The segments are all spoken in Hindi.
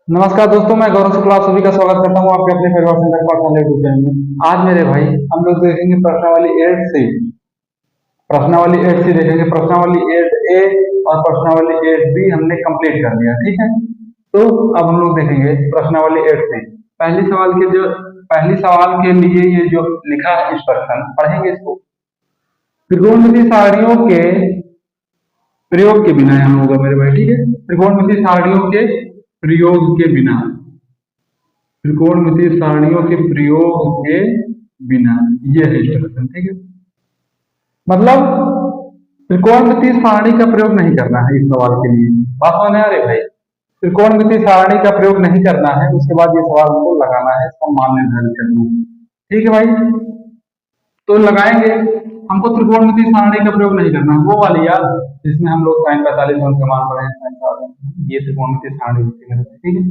नमस्कार दोस्तों, मैं गौरव शुक्ला आप सभी का स्वागत करता हूं आपके अपने परिवार सेंटर पाठशाला यूट्यूब चैनल में। आज मेरे भाई हम लोग देखेंगे प्रश्नावली 8 सी देखेंगे। प्रश्नावली 8 ए और प्रश्नावली 8 बी हमने कंप्लीट कर लिया, ठीक है। तो अब हम लोग देखेंगे प्रश्नावली 8 सी। पहली सवाल के लिए ये जो लिखा है इंस्ट्रक्शन पढ़ेंगे इसको। त्रिकोणमितीय सारणियों के प्रयोग के बिना यहाँ होगा मेरे भाई, ठीक है। त्रिकोणमितीय सारणियों के प्रयोग के बिना, त्रिकोणमितीय सारणियों के प्रयोग के बिना, ये है इंस्ट्रक्शन, ठीक है। मतलब त्रिकोणमितीय सारणी का प्रयोग नहीं करना है इस सवाल के लिए। बात समझ में आ रही भाई? त्रिकोणमितीय सारणी का प्रयोग नहीं करना है, उसके बाद ये सवाल हमको लगाना है, इसका मान निर्धारित करना है, ठीक है भाई। तो लगाएंगे, हमको त्रिकोणमितीय सारणी का प्रयोग नहीं करना, वो वाली याद जिसमें हम लोग sin 45 का मान पढ़े हैं, ये त्रिकोणमितीय सारणी होती है, ठीक है।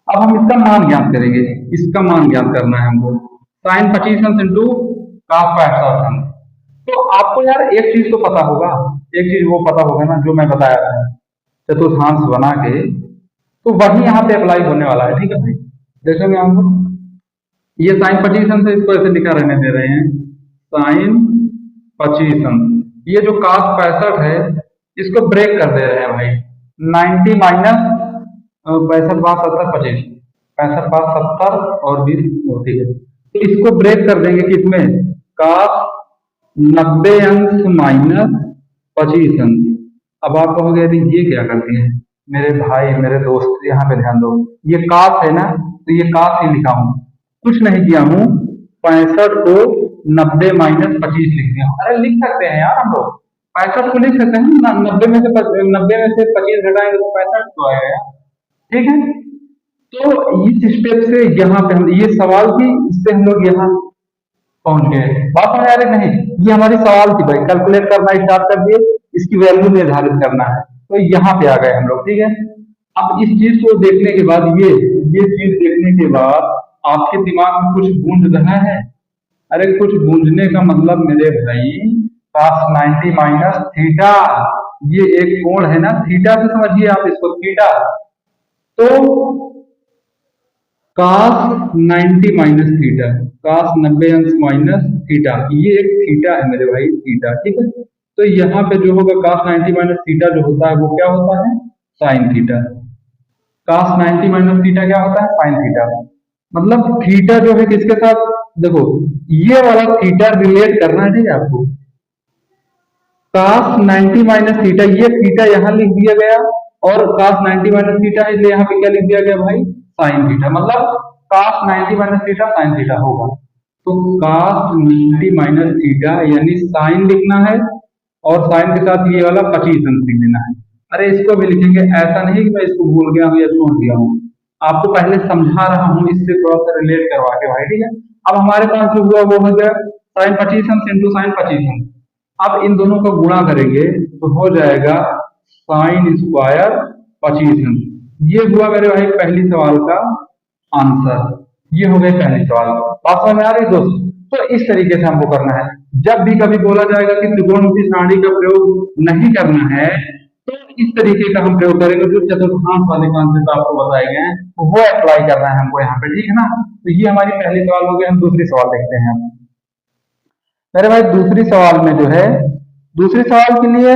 अब हम इसका मान ज्ञात करेंगे, इसका मान ज्ञात करना है हमको। sin 25 into cos 65। तो आपको यार एक चीज तो पता होगा, एक चीज वो पता होगा ना जो मैं बताया था चतुर्थांश बना के, तो वही यहाँ पे अप्लाई होने वाला है, ठीक है भाई। देखेंगे हम ये साइन 25 से इसको ऐसे लिखा रहने दे रहे हैं, साइन 25। ये जो cos 65 है इसको ब्रेक कर दे रहे हैं भाई, 90 माइनस 62 5 70 25, 65 5 70 और 20 होती है। तो इसको ब्रेक कर देंगे किसमें, cos 90 अंश माइनस 25 अंश। अब आप कहोगे यदि ये क्या करती है मेरे भाई मेरे दोस्त, यहाँ पे ध्यान दो, ये cos है ना, तो ये cos ही लिखा हूं, कुछ नहीं किया हूं, 65 को 90 माइनस 25 लिख दिया। अरे लिख सकते हैं यार हम लोग, 65 को लिख सकते हैं ना, 90 में से 25 घटाएंगे तो 65 तो आएगा यार, ठीक है। तो इस स्टेप से यहाँ पे हम ये सवाल थी, इससे हम लोग यहाँ पहुंच गए। बात समझ आ रही नहीं? ये हमारी सवाल थी भाई, कैलकुलेट करना स्टार्ट कर दिए, इसकी वैल्यू निर्धारित करना है, तो यहाँ पे आ गए हम लोग, ठीक है। अब इस चीज को देखने के बाद ये चीज देखने के बाद आपके दिमाग में कुछ गूंज रहा है? अरे कुछ गूंजने का मतलब मेरे भाई cos 90 माइनस थीटा, ये एक कोण है ना, थीटा से समझिए आप इसको, थीटा। तो cos 90 माइनस थीटा, cos 90 अंश माइनस थीटा, ये एक थीटा है मेरे भाई, थीटा, ठीक है। तो यहाँ पे जो होगा cos 90 माइनस थीटा जो होता है वो क्या होता है, sine theta. cos 90 minus theta क्या होता है, साइन थीटा। मतलब थीटा जो है किसके साथ, देखो ये वाला थीटा रिलेट करना है, ठीक है आपको। cos 90 माइनस थीटा, ये थीटा यहाँ लिख दिया गया, और cos 90 माइनस थीटा है इसलिए यहाँ पे क्या लिख दिया गया भाई, साइन थीटा। मतलब cos 90 minus theta sine theta होगा। तो cos 90 माइनस थीटा यानी साइन लिखना है, और साइन के साथ ये वाला 25 अंश लिख देना है। अरे इसको भी लिखेंगे, ऐसा नहीं कि मैं इसको भूल गया हूँ या छोड़ दिया हूँ, आपको पहले समझा रहा हूँ, इससे थोड़ा सा रिलेट करवा के भाई, ठीक है। अब हमारे पास जो हुआ वो हो गया साइन 25 अंश इंटू साइन 25 अंश। अब इन दोनों का गुणा करेंगे तो हो जाएगा साइन स्क्वायर 25 अंश। ये हुआ मेरे भाई पहली सवाल का आंसर, ये हो गए पहले सवाल। बात समझ में आ रही दोस्त? तो इस तरीके से हमको करना है। जब भी कभी बोला जाएगा कि त्रिकोणमितीय सारणी का प्रयोग नहीं करना है, तो इस तरीके का हम प्रयोग करेंगे, जो चतुर्थांश वाले कॉन्सेप्ट आपको बताए गए हैं वो अप्लाई करना है हमको यहाँ पे, ठीक है ना। तो ये हमारी पहली सवाल हो गई। हम दूसरी सवाल देखते हैं मेरे भाई। दूसरी सवाल में जो है, दूसरी सवाल के लिए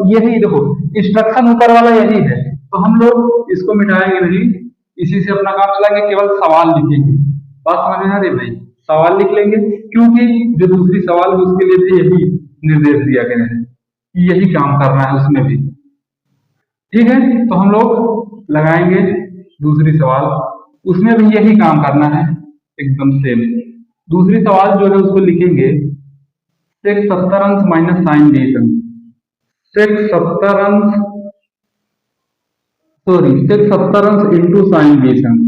यही देखो इंस्ट्रक्शन ऊपर वाला यही है, तो हम लोग इसको मिटाएंगे नहीं, इसी से अपना काम चलाएंगे, केवल सवाल लिखेंगे। बात समझ में आ रही भाई? सवाल लिख लेंगे, क्योंकि जो दूसरी सवाल है उसके लिए भी यही निर्देश दिया गया है, यही काम करना है उसमें भी, ठीक है। तो हम लोग लगाएंगे दूसरी सवाल, उसमें भी यही काम करना है, एकदम सेम। दूसरी सवाल जो है उसको लिखेंगे sec 70 अंश माइनस साइन 20 अंश, sec 70 अंश sec 70 अंश इंटू साइन 20 अंश,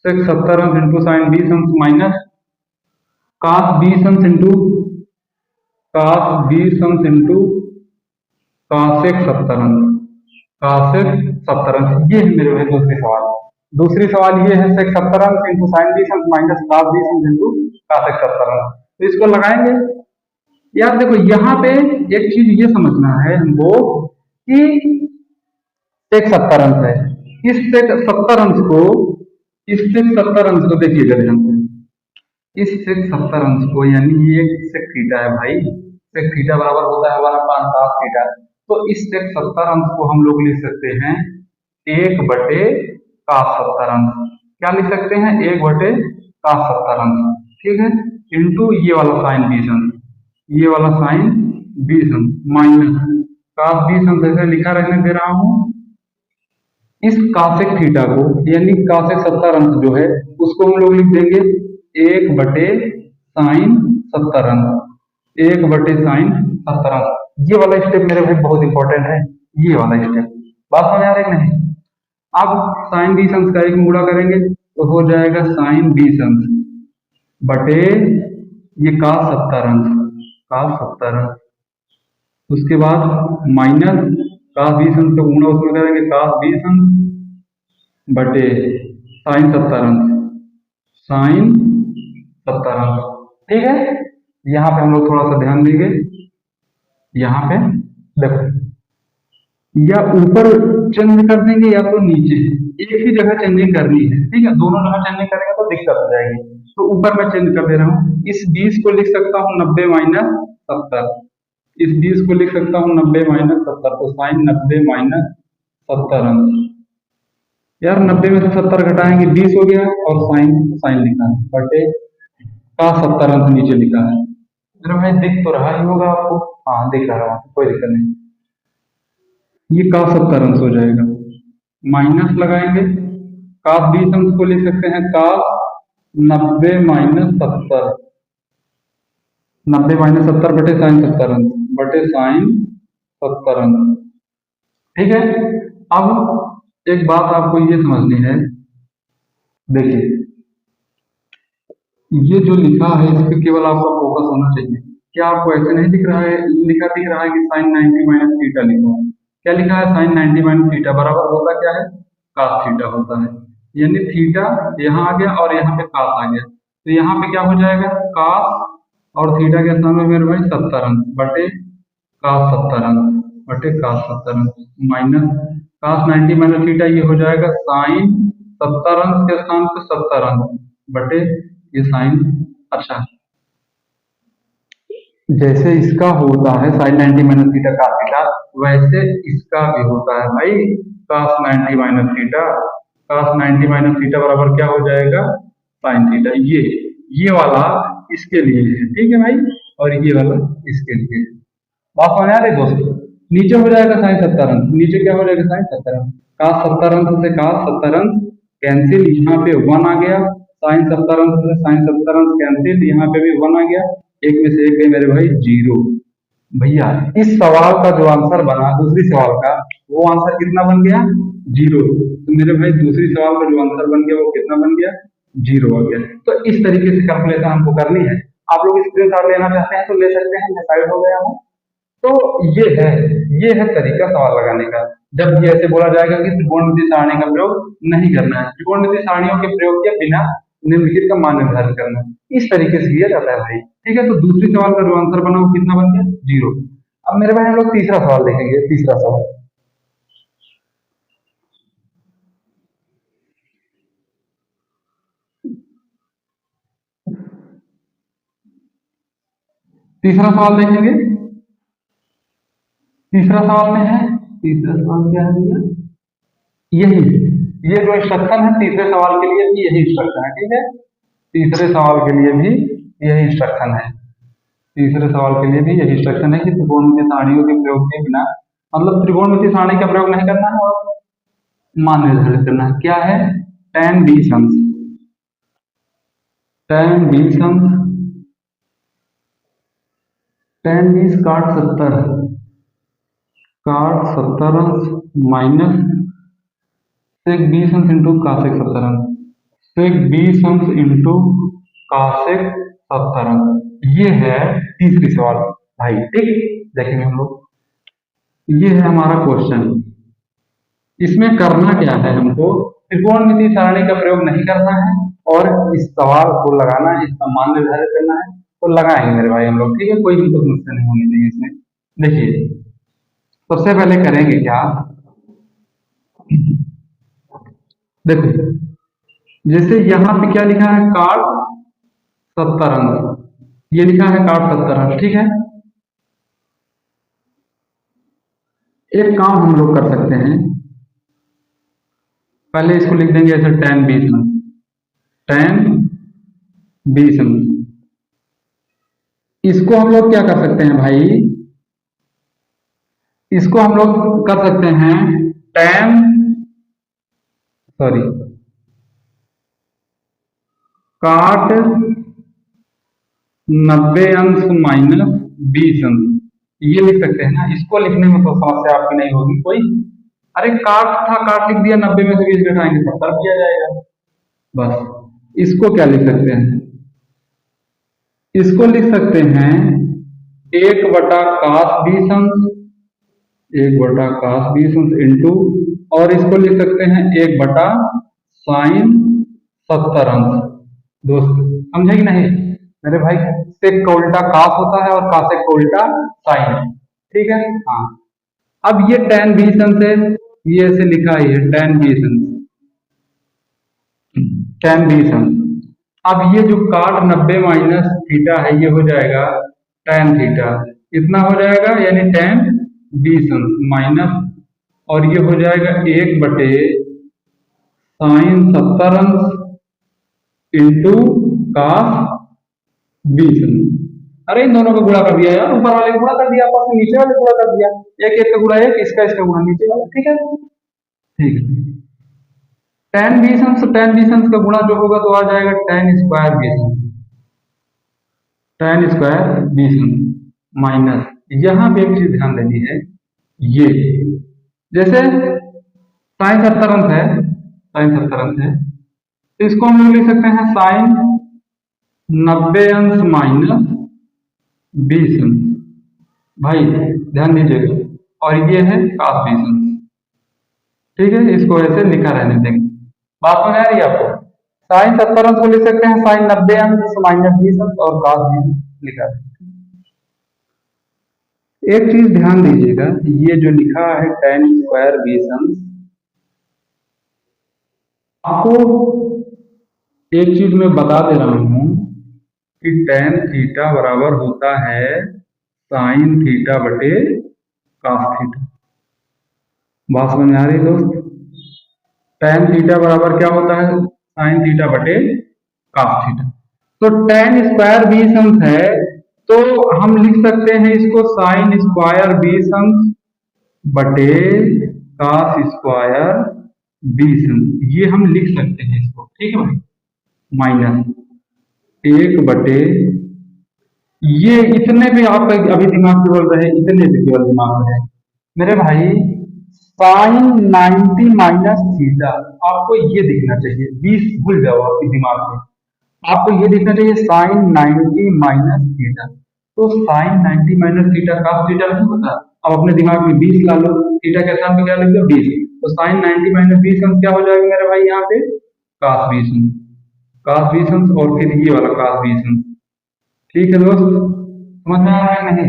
sec 70 अंश इंटू साइन 20 अंश माइनस cos 20 अंश इंटू cos 20 अंश इंटू cosec 70 अंश, cosec 70 अंश। ये है मेरे भाई दूसरी सवाल। दूसरी सवाल ये है sec 70 अंश इंटू साइन 20 अंश माइनस cos 20 अंश इंटू cosec 70 अंश। तो इसको लगाएंगे। यार देखो यहाँ पे एक चीज ये समझना है हमको कि sec 70 अंश है, इस सेक 70 अंश को, इस सेक 70 अंश को देखिएगा ध्यान से, इस सेक 70 अंश को, यानी ये सेक थीटा है भाई, सेक थीटा बराबर होता है हमारा पास cos थीटा। तो इस सेक 70 अंश को हम लोग लिख सकते हैं 1/cos 70 अंश। क्या लिख सकते हैं? 1/cos 70 अंश, ठीक है, इंटू ये वाला साइन 20 अंश, ये वाला साइन 20 अंश माइनस cos 20 अंश ऐसे लिखा रहने दे रहा हूं। इस कासेक थीटा को, यानी कासेक 70 अंश जो है उसको हम लोग लिख देंगे 1/sin 70 अंश, 1/sin 70 अंश। ये वाला स्टेप मेरे भाई बहुत इंपॉर्टेंट है, ये वाला स्टेप। बात समझ आ रही है नहीं? अब साइन 20 अंश का एक में गुणा करेंगे तो हो जाएगा साइन 20 अंश बटे ये cos 70 अंश, cos 70 अंश। उसके बाद माइनस cos 20 अंश का गुणा उसमें करेंगे cos 20 अंश बटे साइन 70 अंश, साइन 70 अंश, ठीक है। यहाँ पे हम लोग थोड़ा सा ध्यान देंगे, यहाँ पे देखो, या ऊपर चेंज कर देंगे या तो नीचे, एक ही जगह चेंजिंग करनी है, ठीक है। दोनों जगह चेंजिंग करेंगे तो दिक्कत हो जाएगी। तो ऊपर मैं चेंज कर दे रहा हूँ, इस 20 को लिख सकता हूँ 90 माइनस 70, इस 20 को लिख सकता हूँ 90 माइनस 70, तो साइन 90 माइनस 70 अंश। यार 90 में से 70 घटाएंगे 20 हो गया, और साइन साइन लिखा है बटे cos 70 अंश नीचे लिखा है। मेरे भाई दिख तो रहा ही होगा आपको, हाँ दिख रहा है, कोई दिक्कत नहीं। ये cos 70 अंश हो जाएगा, माइनस लगाएंगे, cos 20 अंश को लिख सकते हैं cos 90 माइनस 70, 90 माइनस 70 बटे साइन 70 अंश, बटे साइन 70 अंश, ठीक है। अब एक बात आपको ये समझनी है, देखिए ये जो लिखा है इस पर केवल आपका फोकस होना चाहिए। क्या आपको ऐसे नहीं दिख रहा है, लिखा दिख रहा है कि साइन 90 माइनस थीटा लिखा है? क्या लिखा है? साइन 90 माइनस थीटा बराबर होता क्या है? cos थीटा होता है। यानी थीटा यहाँ आ गया और यहाँ पे cos आ गया, तो यहाँ पे क्या हो जाएगा? cos और थीटा के स्थान में मेरे भाई 70 अंश बटे cos 70 अंश, बटे cos 70 अंश माइनस cos 90 माइनस थीटा, ये हो जाएगा साइन 70 अंश के स्थान पे 70 अंश बटे ये साइन। अच्छा, जैसे इसका होता है sine 90 minus theta cos theta, वैसे इसका भी होता है भाई cos 90 minus theta. cos 90 minus theta बराबर क्या हो जाएगा? Sine theta. ये वाला इसके लिए है, ठीक है भाई, और ये वाला इसके लिए है। बात समझ आ रही दोस्तों? नीचे हो जाएगा साइन 70 अंश, नीचे क्या हो जाएगा? साइन 70 अंश। cos 70 अंश से cos 70 अंश कैंसिल, यहाँ पे 1 आ गया, साइन 70 अंश से साइन 70 अंश कैंसिल, यहाँ पे भी 1 आ गया, एक में से एक गए मेरे भाई 0। भैया इस सवाल का जो आंसर बना दूसरी सवाल का, वो आंसर कितना बन गया? 0। तो मेरे भाई दूसरी सवाल का जो आंसर बन गया वो कितना बन गया? 0 आ गया। तो इस तरीके से कैलकुलेशन हमको करनी है। आप लोग स्क्रीनशॉट लेना चाहते हैं तो ले सकते हैं, मैं साइड हो गया हूँ। तो ये है तरीका सवाल लगाने का। जब ये ऐसे बोला जाएगा कि त्रिकोणमितीय सारणी का प्रयोग नहीं करना है, त्रिकोणमितीय सारणियों के प्रयोग के बिना निम्नलिखित का मान निर्धारित करना है, इस तरीके से किया जाता है भाई, ठीक है। तो दूसरी सवाल का जो आंसर बना वो कितना बन गया? 0। अब मेरे भाई हम लोग तीसरा सवाल देखेंगे। तीसरा सवाल, तीसरा सवाल देखेंगे। तीसरा सवाल में है, तीसरा सवाल क्या है भैया? यही, ये जो इंस्ट्रक्शन है तीसरे सवाल के लिए भी यही इंस्ट्रक्शन है, ठीक है। तीसरे सवाल के लिए भी यही इंस्ट्रक्शन है, तीसरे सवाल के लिए भी यही इंस्ट्रक्शन है कि त्रिकोणमितीय सारणियों के प्रयोग के बिना, मतलब त्रिकोणमितीय सारणी का प्रयोग नहीं करना है और मान निर्धारित करना है। क्या है? tan 20 अंश, tan 20 अंश, tan 20 काट 70, काट 70 अंश माइनस sec 20 अंश इंटू कासेक 70 अंश, sec 20 अंश इंटू कासेक 70 अंश। ये है तीसरी सवाल भाई, ठीक। देखेंगे हम लोग, ये है हमारा क्वेश्चन। इसमें करना क्या है? हमको त्रिकोणमितीय सारणी का प्रयोग नहीं करना है और इस सवाल को लगाना है, इसका मान निर्धारित करना है। तो लगाएंगे मेरे भाई हम लोग, ठीक है, कोई भी समस्या नहीं होनी चाहिए इसमें। देखिए सबसे पहले करेंगे क्या, देखो, जैसे यहाँ पे क्या लिखा है, काट 70 अंश, ये लिखा है काट 70 अंश, ठीक है। एक काम हम लोग कर सकते हैं, पहले इसको लिख देंगे ऐसे 10 20 अंश, 10 20 अंश। इसको हम लोग क्या कर सकते हैं भाई, इसको हम लोग कर सकते हैं 10 सॉरी काट 90 अंश माइनस 20 अंश, ये लिख सकते हैं ना। इसको लिखने में तो समस्या आपकी नहीं होगी कोई। अरे काट था, काट लिख दिया, 90 में से 20 घटाएंगे 70 किया जाएगा बस। इसको क्या लिख सकते हैं, इसको लिख सकते हैं 1/cos 20 अंश, 1/cos 20 अंश इंटू, और इसको लिख सकते हैं 1/sin 70 अंश। दोस्त समझे कि नहीं मेरे भाई, सेक का उल्टा कास होता है और कासेक का उल्टा साइन, ठीक है। हाँ, अब ये 10 20 अंश है, ये ऐसे लिखा है 10 20 अंश, 10 20 अंश। अब ये जो काट 90 माइनस थीटा है, ये हो जाएगा tan थीटा, इतना हो जाएगा, यानी 10 20 अंश माइनस, और ये हो जाएगा 1/sin 70 अंश इंटू कास 20 अंश। अरे इन दोनों को गुणा कर दिया यार, ऊपर वाले को गुणा कर दिया, आपस में नीचे वाले को गुणा कर दिया, एक एक का गुणा एक, इसका इसका गुणा नीचे वाला, ठीक है। ठीक है, tan 20 अंश, tan 20 अंश का गुणा जो होगा तो आ जाएगा tan स्क्वायर 20 अंश, tan स्क्वायर 20 अंश माइनस, यहां पे एक चीज ध्यान देनी है, ये जैसे sin 70 अंश है, sin 70 अंश है, तो इसको हम लोग लिख सकते हैं sin 90 अंश माइनस 20 अंश, भाई ध्यान दीजिएगा, और ये है cos 20 अंश, ठीक है। इसको ऐसे लिखा रहने देंगे, बात समझ आ रही है आपको। sin 70 अंश को लिख सकते हैं sin 90 अंश माइनस 20 अंश, और cos 20 अंश लिखा है। एक चीज ध्यान दीजिएगा, ये जो लिखा है tan स्क्वायर 20 अंश, आपको एक चीज मैं बता दे रहा हूं कि tan थीटा बराबर होता है sin थीटा बटे cos थीटा। बात समझ में आ रही है दोस्त, tan थीटा बराबर क्या होता है, sin थीटा बटे cos थीटा। तो tan स्क्वायर 20 अंश है, तो हम लिख सकते हैं इसको sin स्क्वायर 20 अंश बटे cos स्क्वायर 20 अंश, ये हम लिख सकते हैं इसको, ठीक है भाई, माइनस 1 बटे, ये इतने भी आप अभी दिमाग में बोल रहे हैं, इतने भी केवल दिमाग में है मेरे भाई, साइन 90 माइनस थीटा, आपको ये दिखना चाहिए, 20 भूल जाओ आपके दिमाग में, आपको ये दिखना चाहिए साइन 90 माइनस थीटा। तो sine 90 minus theta cos theta नहीं होता, अब अपने दिमाग में 20 ला लो, थीटा के स्थान पे क्या लिख दो 20, तो साइन 90 माइनस 20 अंश क्या हो जाएगा मेरे भाई, यहाँ पे cos 20 अंश, cos 20 अंश, और फिर ये वाला cos 20 अंश, ठीक है दोस्त, समझ में आ रहा है नहीं।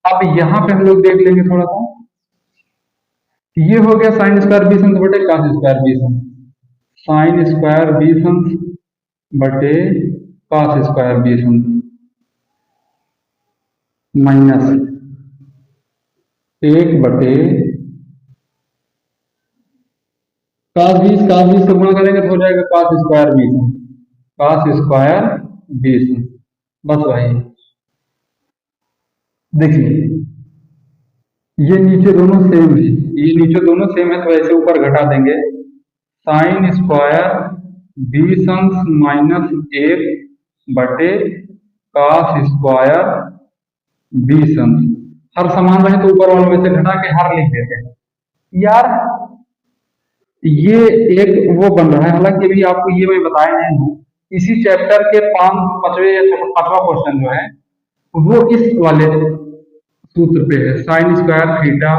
अब यहाँ पे हम लोग देख लेंगे थोड़ा सा, ये हो गया साइन स्क्वायर 20 अंश बटे cos स्क्वायर 20 अंश, साइन स्क्वायर 20 अंश बटे cos स्क्वायर 20 अंश माइनस 1 बटे cos 20 से गुणा करेंगे तो हो जाएगा cos स्क्वायर 20 अंश, cos स्क्वायर 20 अंश, बस भाई देखिए ये नीचे दोनों सेम है, ये नीचे दोनों सेम है, तो ऐसे ऊपर घटा देंगे, साइन स्क्वायर 20 अंश माइनस 1 बटे cos स्क्वायर 20 अंश, हर समान रहे तो ऊपर वालों में से घटा के हर लिख देते हैं यार। ये एक वो बन रहा है, हालांकि अभी आपको ये मैं बताया नहीं हूँ, इसी चैप्टर के 5वां या 5वां क्वेश्चन जो है वो इस वाले सूत्र पे है, sine square theta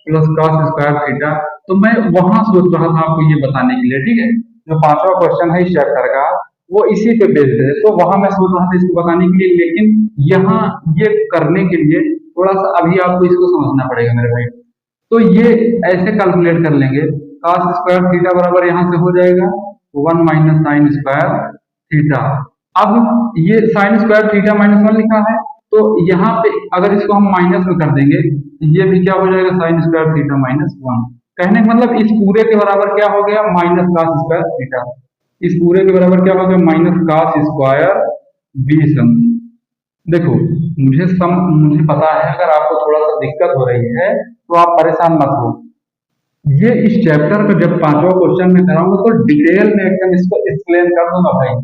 plus cos square theta, तो मैं वहां सोच रहा था आपको ये बताने के लिए, ठीक है। जो 5वां क्वेश्चन है इस चैप्टर का वो इसी पे बेस्ड है, तो वहां मैं सोच रहा था इसको बताने के लिए, लेकिन यहाँ ये करने के लिए थोड़ा सा अभी आपको इसको समझना पड़ेगा मेरे भाई। तो ये ऐसे कैलकुलेट कर लेंगे, cos स्क्वायर थीटा बराबर यहाँ से हो जाएगा 1 माइनस साइन स्क्वायर थीटा। अब ये साइन स्क्वायर थीटा माइनस 1 लिखा है, तो यहाँ पे अगर इसको हम माइनस में कर देंगे, ये भी क्या हो जाएगा साइन स्क्वायर थीटा माइनस 1। कहने का मतलब इस पूरे के बराबर क्या हो गया माइनस cos स्क्वायर थीटा, इस पूरे के बराबर क्या हो गया minus cos square B sum. देखो मुझे पता है अगर आपको थोड़ा सा दिक्कत हो रही है तो आप परेशान मत हो, ये इस चैप्टर का जब 5वां क्वेश्चन में कराऊंगा तो डिटेल में एकदम इसको एक्सप्लेन कर दूंगा भाई,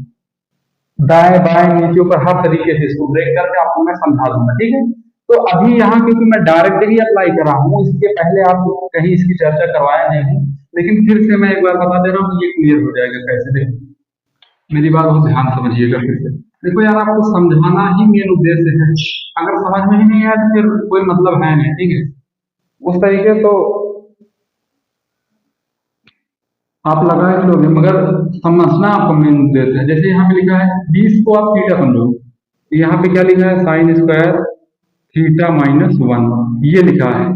दाएं बाएं नीचे ऊपर हर तरीके से इसको ब्रेक करके आपको मैं समझा दूंगा, ठीक है। तो अभी यहाँ क्योंकि मैं डायरेक्ट ही अप्लाई कर रहा हूँ, इसके पहले आप कहीं इसकी चर्चा करवाया नहीं हूँ, लेकिन फिर से मैं एक बार बता दे रहा हूँ, ये क्लियर हो जाएगा कैसे। देखो मेरी बात बहुत ध्यान समझिएगा फिर से। देखो यार आपको समझाना ही मेन उद्देश्य है, अगर समझ में ही नहीं आया तो फिर कोई मतलब है नहीं, ठीक है। उस तरीके तो आप लगा ही लोगे, मगर समझना आपका मेन उद्देश्य है। जैसे यहाँ पे लिखा है 20 को आप थीटा समझो, यहाँ पे क्या लिखा है साइन स्क्वायर थीटा माइनस 1, ये लिखा है।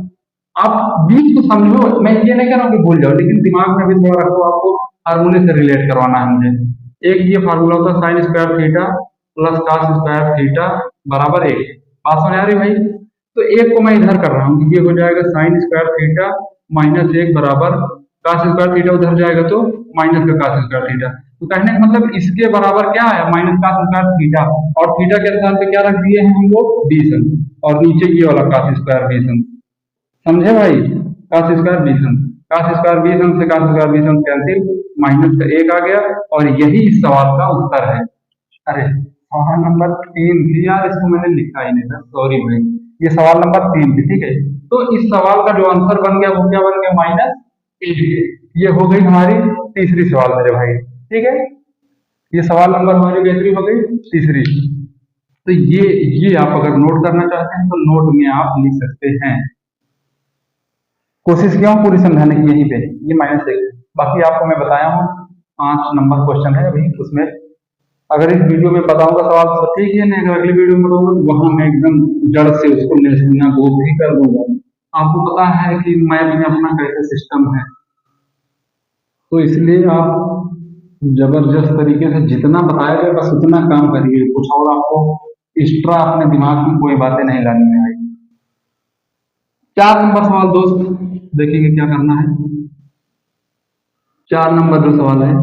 आप 20 को समझो, मैं ये नहीं कह रहा हूँ कि भूल जाओ, लेकिन दिमाग में भी थोड़ा रखो, आपको फार्मूले से रिलेट करवाना है मुझे। एक ये फार्मूला होता है sine square theta plus cos square theta बराबर 1। बात समझ आ रही भाई? तो एक को मैं इधर कर रहा हूँ, ये हो जाएगा साइन स्क्वायर थीटा माइनस 1 बराबर cos स्क्वायर थीटा उधर जाएगा तो माइनस का cos स्क्वायर थीटा। तो कहने का मतलब इसके बराबर क्या है माइनस cos स्क्वायर थीटा, और थीटा के स्थान पे क्या रख दिए हैं हम लोग बी सन, और नीचे ये वाला cos स्क्वायर बी सन, समझे भाई? cos स्क्वायर बी सन, cos स्क्वायर बी सन से cos स्क्वायर बी सन कैंसिल, माइनस का 1 आ गया, और यही इस सवाल का उत्तर है। अरे सवाल नंबर 3 थी यार, इसको मैंने लिखा ही नहीं था, सॉरी भाई, ये सवाल नंबर 3 थी, ठीक है। तो इस सवाल का जो आंसर बन गया वो क्या बन गया माइनस 1। ये हो गई हमारी तीसरी सवाल मेरे भाई, ठीक है। ये सवाल नंबर हमारी कैसी हो गई तीसरी। तो ये आप अगर नोट करना चाहते हैं तो नोट में आप लिख सकते हैं। कोशिश किया हूँ पूरी समझाने की यहीं पे, ये -1। बाकी आपको मैं बताया हूँ 5 नंबर क्वेश्चन है अभी, उसमें अगर इस वीडियो में बताऊंगा सवाल तो ठीक है, नहीं अगर अगली वीडियो में बताऊंगा तो वहां मैं एकदम जड़ से उसको ना वो भी कर दूंगा। आपको पता है कि मैथ में अपना कैसे सिस्टम है, तो इसलिए आप जबरदस्त तरीके से जितना बताया गया बस उतना काम करिए, कुछ और आपको एक्स्ट्रा अपने दिमाग में कोई बातें नहीं लानी है। 4 नंबर सवाल दोस्त देखेंगे क्या करना है। 4 नंबर जो सवाल है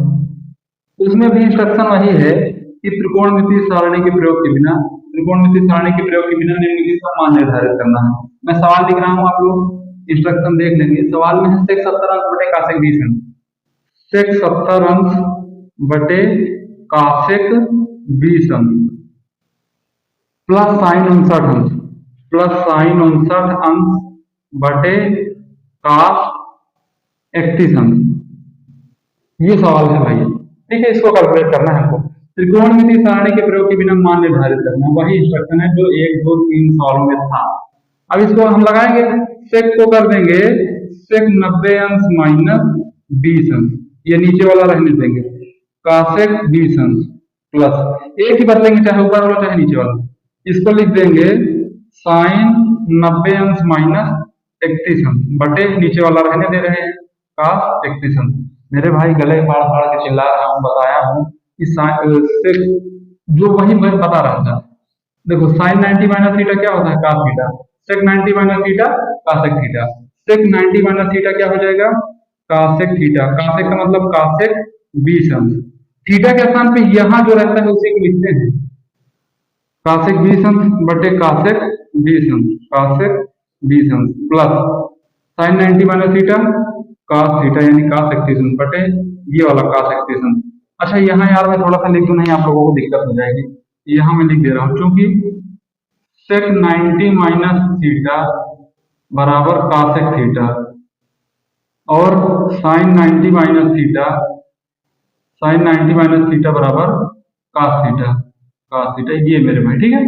उसमें भी इंस्ट्रक्शन वही है कि त्रिकोणमितीय सारणी के प्रयोग के बिना निम्नलिखित का मान निर्धारित करना है। मैं सवाल लिख रहा हूँ, आप लोग इंस्ट्रक्शन देख लेंगे। सवाल में है sec 70 अंश बटे कासेक 20 अंश, sec 70 अंश बटे कासेक 20 अंश प्लस साइन 59 अंश बटे कास 31 अंश। ये सवाल है भाई, ठीक है। इसको कैलकुलेट करना है हमको। त्रिकोणमितीय सारणी के प्रयोग के बिना मान निर्धारित करना, वही इंस्ट्रक्शन है जो 1 2 3 सवालों में था। अब इसको हम लगाएंगे, सेक को कर देंगे सेक 90 अंश माइनस 20 अंश, ये नीचे वाला रहने देंगे, कासेक 20 अंश प्लस एक ही बदलेंगे, चाहे ऊपर वाला चाहे नीचे वाला। इसको लिख देंगे साइन 90 अंश माइनस 31 अंश बटे नीचे वाला रहने दे रहे हैं कास 31 अंश। मेरे भाई गले फाड़ फाड़ के चिल्ला रहा हूँ, बताया हूँ कि जो वही मैं बता रहा था। देखो साइन 90 माइनस थीटा क्या होता है कास थीटा, सेक 90 माइनस थीटा कासेक थीटा, सेक 90 माइनस थीटा क्या हो जाएगा कासेक थीटा, कासेक का मतलब कासेक 20 अंश। थीटा के स्थान पे यहाँ जो रहता है उसी को लिखते हैं कासेक 20 अंश बटे कासेक 20 अंश, कासेक 20 अंश plus sine 90 minus theta cos theta यानी कास 31 अंश बटे ये वाला कास 31 अंश। अच्छा यहाँ यार मैं थोड़ा सा लिख दूं, नहीं आप लोगों को दिक्कत हो जाएगी, यहाँ मैं लिख दे रहा हूँ क्योंकि सेक 90 माइनस थीटा बराबर कासेक थीटा और साइन 90 माइनस थीटा बराबर कास थीटा ये मेरे भाई, ठीक है।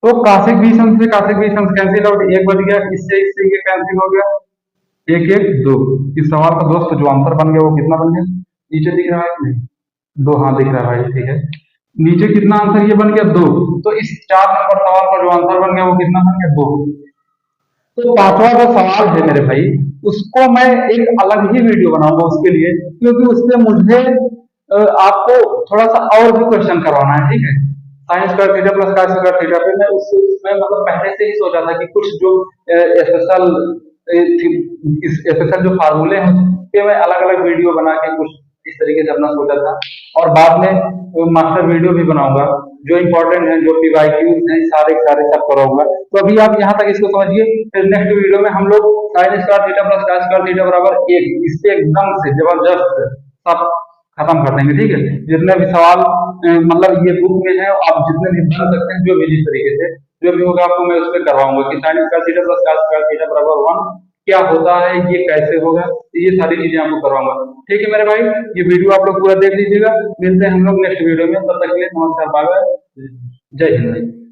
तो कासेक 20 अंश से कासेक 20 अंश कैंसिल आउट, एक बच गया, इससे ये कैंसिल हो गया, 1 1 2। इस सवाल का दोस्त जो आंसर बन गया वो कितना बन गया, नीचे दिख रहा है नहीं 2, हाँ दिख रहा है भाई, ठीक है। नीचे कितना आंसर ये बन गया 2, तो इस 4 नंबर सवाल का जो आंसर बन गया वो कितना बन गया 2। तो पांचवा जो सवाल है मेरे भाई, उसको मैं एक अलग ही वीडियो बनाऊंगा उसके लिए, क्योंकि उससे मुझे आपको थोड़ा सा और भी क्वेश्चन करवाना है, ठीक है। Science square theta plus cos square theta पे मैं उसमें मतलब पहले से ही सोचा था कि कुछ जो स्पेशल स्पेशल जो फार्मूले हैं उसके मैं अलग अलग वीडियो बना के कुछ इस तरीके से अपना सोचा था। और बाद में मास्टर वीडियो भी बनाऊंगा, जो इंपॉर्टेंट है, जो पीवाईक्यूज हैं, सारे सारे सब कराऊंगा। तो अभी आप यहाँ तक इसको समझिए, फिर नेक्स्ट वीडियो में हम लोग sine square theta plus cos square theta बराबर एक, इससे एकदम से जबरदस्त सब खत्म कर देंगे, ठीक है। जितने भी सवाल मतलब ये बुक में है, आप जितने भी बन सकते हैं, जो भी जिस तरीके से जो भी होगा आपको मैं उस पर करवाऊंगा कि sine square theta plus cos square theta बराबर वन क्या होता है, ये कैसे होगा, ये सारी चीजें आपको करवाऊंगा। ठीक है मेरे भाई, ये वीडियो आप लोग पूरा देख लीजिएगा। मिलते हैं हम लोग नेक्स्ट वीडियो में, तब तक के लिए नमस्कार, बाय बाय, जय हिंद।